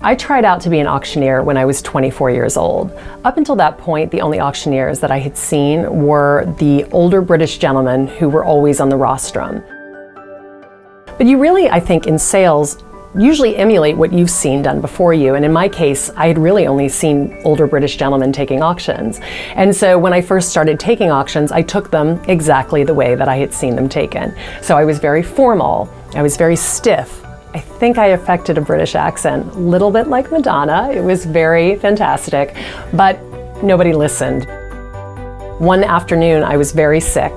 I tried out to be an auctioneer when I was 24 years old. Up until that point, the only auctioneers that I had seen were the older British gentlemen who were always on the rostrum. But you really, I think, in sales, usually emulate what you've seen done before you. And in my case, I had really only seen older British gentlemen taking auctions. And so when I first started taking auctions, I took them exactly the way that I had seen them taken. So I was very formal, I was very stiff. I think I affected a British accent, a little bit like Madonna. It was very fantastic, but nobody listened. One afternoon, I was very sick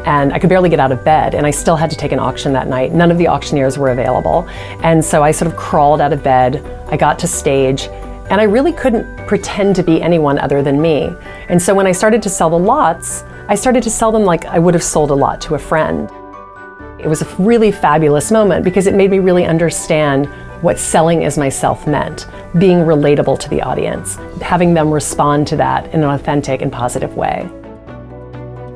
and I could barely get out of bed, and I still had to take an auction that night. None of the auctioneers were available. And so I sort of crawled out of bed, I got to stage, and I really couldn't pretend to be anyone other than me. And so when I started to sell the lots, I started to sell them like I would have sold a lot to a friend. It was a really fabulous moment because it made me really understand what selling as myself meant, being relatable to the audience, having them respond to that in an authentic and positive way.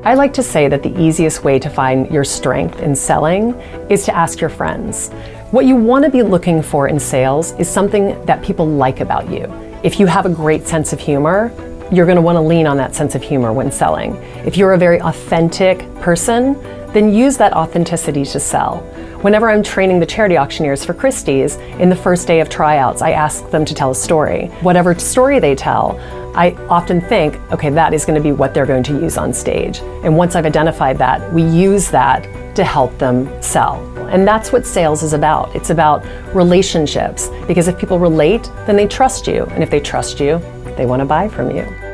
I like to say that the easiest way to find your strength in selling is to ask your friends. What you want to be looking for in sales is something that people like about you. If you have a great sense of humor, you're going to want to lean on that sense of humor when selling. If you're a very authentic person, then use that authenticity to sell. Whenever I'm training the charity auctioneers for Christie's, in the first day of tryouts, I ask them to tell a story. Whatever story they tell, I often think, okay, that is going to be what they're going to use on stage. And once I've identified that, we use that to help them sell. And that's what sales is about. It's about relationships, because if people relate, then they trust you. And if they trust you, they want to buy from you.